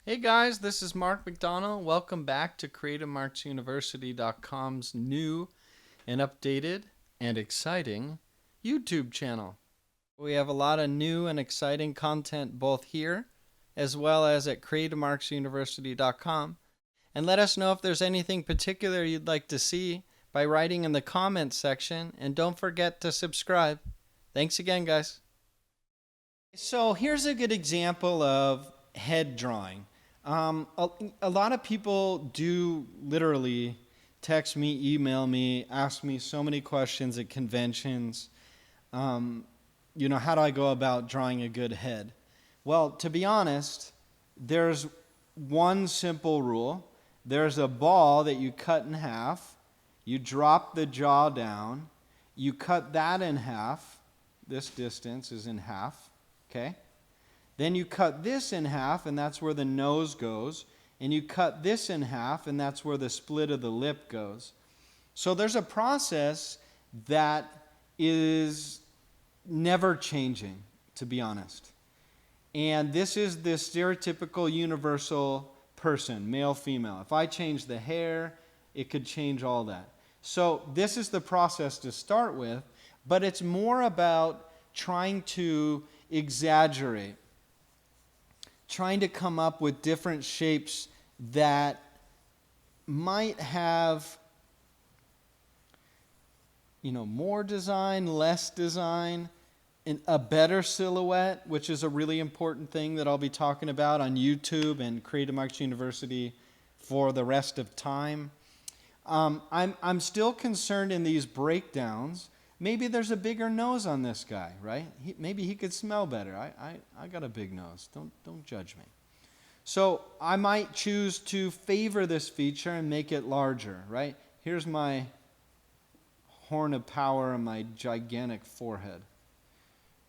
Hey guys, this is Mark McDonald. Welcome back to Cre8tiveMarksUniversity.com's new and updated and exciting YouTube channel. We have a lot of new and exciting content both here as well as at Cre8tiveMarksUniversity.com. And let us know if there's anything particular you'd like to see by writing in the comments section. And don't forget to subscribe. Thanks again, guys. So here's a good example of head drawing. A lot of people do literally text me, email me, ask me so many questions at conventions. How do I go about drawing a good head? Well, to be honest, there's one simple rule. There's a ball that you cut in half. You drop the jaw down. You cut that in half. This distance is in half, okay? Then you cut this in half, and that's where the nose goes. And you cut this in half, and that's where the split of the lip goes. So there's a process that is never changing, to be honest. And this is the stereotypical universal person, male, female. If I change the hair, it could change all that. So this is the process to start with, but it's more about trying to exaggerate. Trying to come up with different shapes that might have, more design, less design, and a better silhouette, which is a really important thing that I'll be talking about on YouTube and Cre8tive Marks University for the rest of time. I'm still concerned in these breakdowns. Maybe there's a bigger nose on this guy, right? Maybe he could smell better. I got a big nose. Don't judge me. So I might choose to favor this feature and make it larger, right? Here's my horn of power and my gigantic forehead,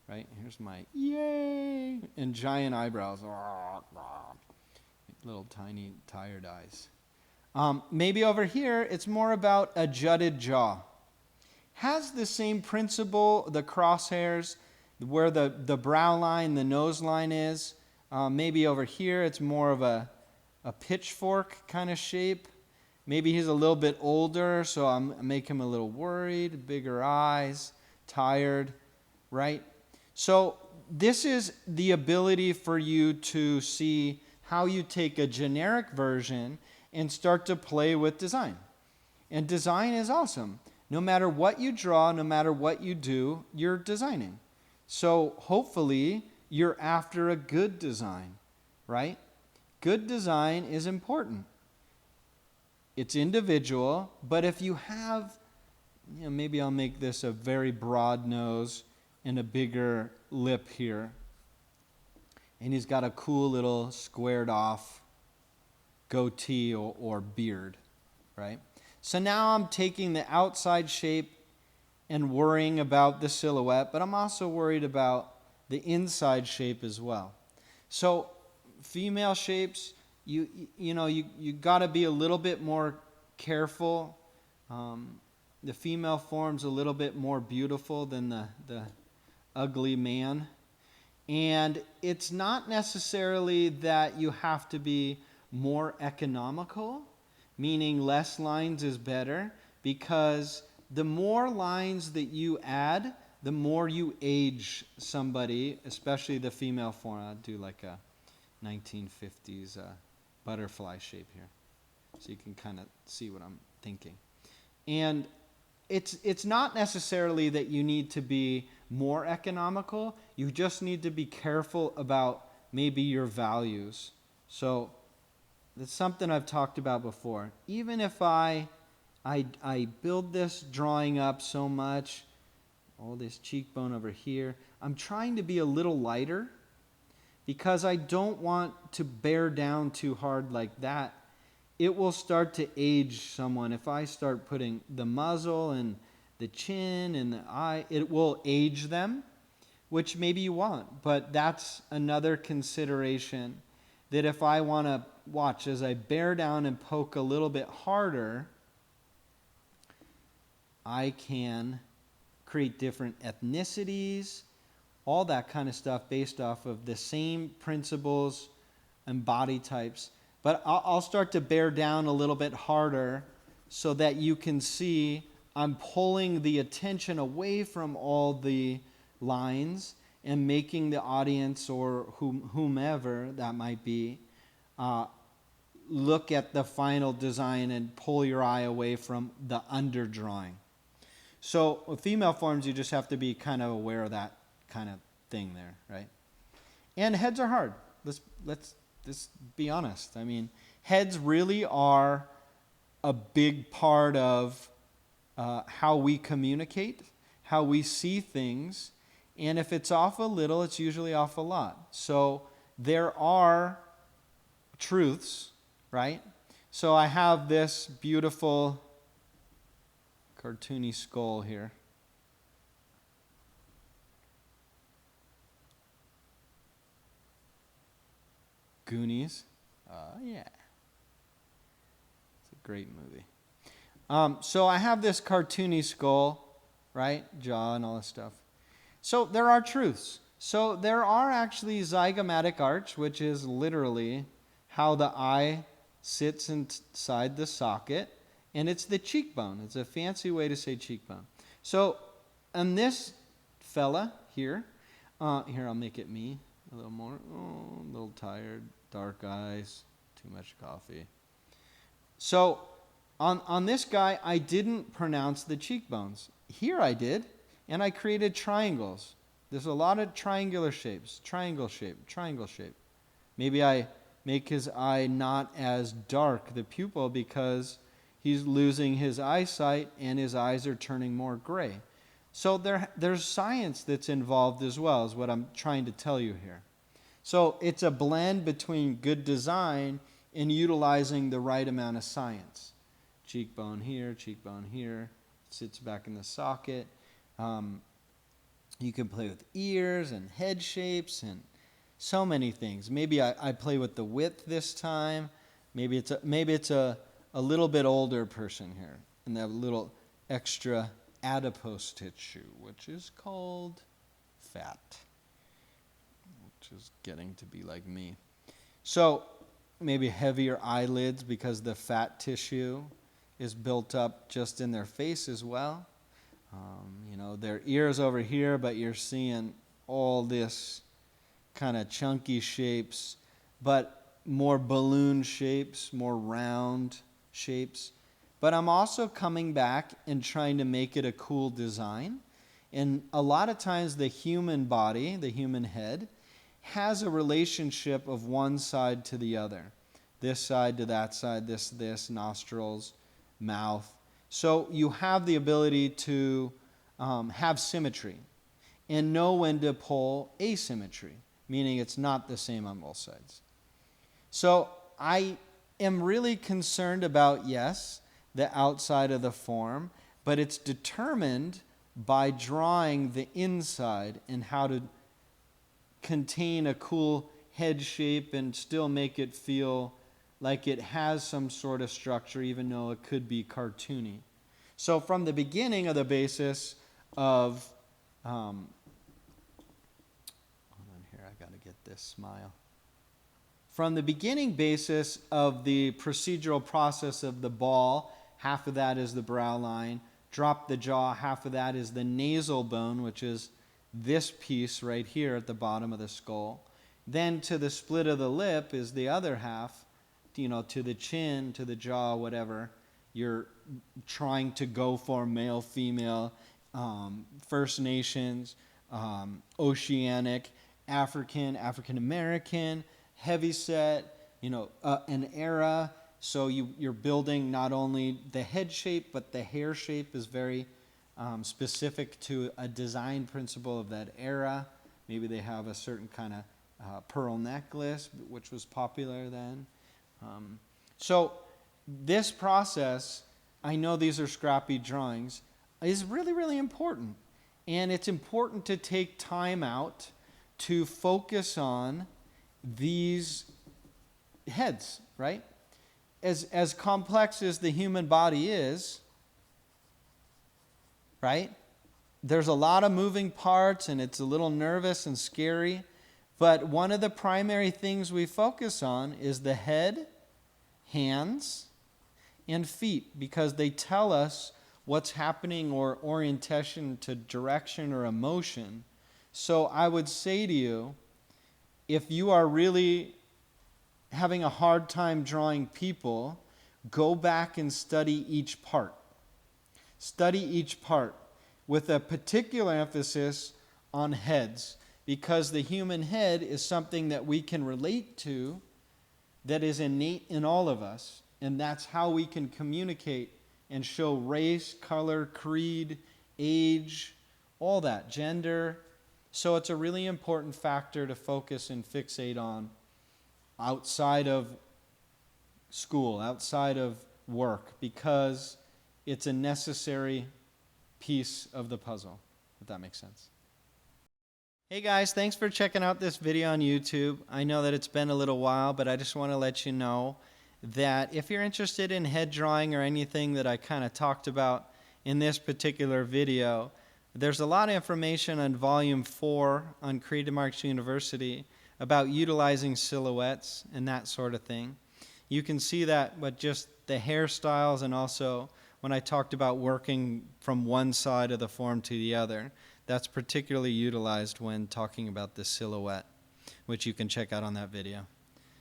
right? Here's my yay and giant eyebrows, little tiny tired eyes. Maybe over here it's more about a jutted jaw. Has the same principle, the crosshairs, where the brow line, the nose line is. Maybe over here it's more of a pitchfork kind of shape. Maybe he's a little bit older, so I make him a little worried, bigger eyes, tired, right? So this is the ability for you to see how you take a generic version and start to play with design. And design is awesome. No matter what you draw, no matter what you do, you're designing. So hopefully you're after a good design, right? Good design is important. It's individual, but if you have, maybe I'll make this a very broad nose and a bigger lip here. And he's got a cool little squared off goatee or beard, right? So now I'm taking the outside shape and worrying about the silhouette, but I'm also worried about the inside shape as well. So female shapes, you got to be a little bit more careful. The female form's a little bit more beautiful than the ugly man. And it's not necessarily that you have to be more economical, meaning less lines is better, because the more lines that you add, the more you age somebody, especially the female form. I'll do like a 1950s butterfly shape here, so you can kind of see what I'm thinking. And it's not necessarily that you need to be more economical. You just need to be careful about maybe your values. So that's something I've talked about before. Even if I build this drawing up so much, all this cheekbone over here, I'm trying to be a little lighter because I don't want to bear down too hard like that. It will start to age someone. If I start putting the muzzle and the chin and the eye, it will age them, which maybe you want. But that's another consideration, that if I want to watch as I bear down and poke a little bit harder, I can create different ethnicities, all that kind of stuff based off of the same principles and body types. But I'll start to bear down a little bit harder so that you can see I'm pulling the attention away from all the lines and making the audience or whomever that might be look at the final design and pull your eye away from the underdrawing. So with female forms, you just have to be kind of aware of that kind of thing there, right? And heads are hard. Let's just be honest. I mean, heads really are a big part of how we communicate, how we see things, and if it's off a little, it's usually off a lot. So there are truths, right? So I have this beautiful cartoony skull here. Goonies. Yeah. It's a great movie. So I have this cartoony skull, right? Jaw and all this stuff. So there are truths. So there are actually zygomatic arch, which is literally how the eye sits inside the socket. And it's the cheekbone. It's a fancy way to say cheekbone. So on this fella here, here I'll make it me a little more. Oh, a little tired, dark eyes, too much coffee. So on this guy, I didn't pronounce the cheekbones. Here I did, and I created triangles. There's a lot of triangular shapes. Triangle shape, triangle shape. Maybe I make his eye not as dark, the pupil, because he's losing his eyesight and his eyes are turning more gray. So there's science that's involved as well, is what I'm trying to tell you here. So it's a blend between good design and utilizing the right amount of science. Cheekbone here, sits back in the socket. You can play with ears and head shapes and so many things. Maybe I play with the width this time. Maybe it's a little bit older person here, and they have a little extra adipose tissue, which is called fat, which is getting to be like me. So maybe heavier eyelids because the fat tissue is built up just in their face as well. Their ears over here, but you're seeing all this kind of chunky shapes, but more balloon shapes, more round shapes. But I'm also coming back and trying to make it a cool design. And a lot of times the human body, the human head, has a relationship of one side to the other. This side to that side, this, nostrils, mouth. So you have the ability to have symmetry and know when to pull asymmetry, meaning it's not the same on both sides. So I am really concerned about, yes, the outside of the form, but it's determined by drawing the inside and how to contain a cool head shape and still make it feel like it has some sort of structure, even though it could be cartoony. So from the beginning of the basis of, hold on here, I got to get this smile. From the beginning basis of the procedural process of the ball, half of that is the brow line, drop the jaw, half of that is the nasal bone, which is this piece right here at the bottom of the skull. Then to the split of the lip is the other half, to the chin, to the jaw, whatever you're trying to go for, male, female, First Nations, Oceanic, African American, heavyset, an era. So you're building not only the head shape, but the hair shape is very specific to a design principle of that era. Maybe they have a certain kind of pearl necklace, which was popular then. So this process, I know these are scrappy drawings, is really, really important. And it's important to take time out to focus on these heads, right? As complex as the human body is, right? There's a lot of moving parts and it's a little nervous and scary. But one of the primary things we focus on is the head, hands, and feet, because they tell us what's happening or orientation to direction or emotion. So I would say to you, if you are really having a hard time drawing people, go back and study each part. Study each part with a particular emphasis on heads, because the human head is something that we can relate to, that is innate in all of us, and that's how we can communicate and show race, color, creed, age, all that, gender. So it's a really important factor to focus and fixate on outside of school, outside of work, because it's a necessary piece of the puzzle, if that makes sense. Hey guys, thanks for checking out this video on YouTube. I know that it's been a little while, but I just want to let you know that if you're interested in head drawing or anything that I kind of talked about in this particular video, there's a lot of information on Volume 4 on Cre8tiveMarks University about utilizing silhouettes and that sort of thing. You can see that with just the hairstyles, and also when I talked about working from one side of the form to the other. That's particularly utilized when talking about the silhouette, which you can check out on that video.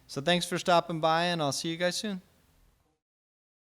So thanks for stopping by, and I'll see you guys soon.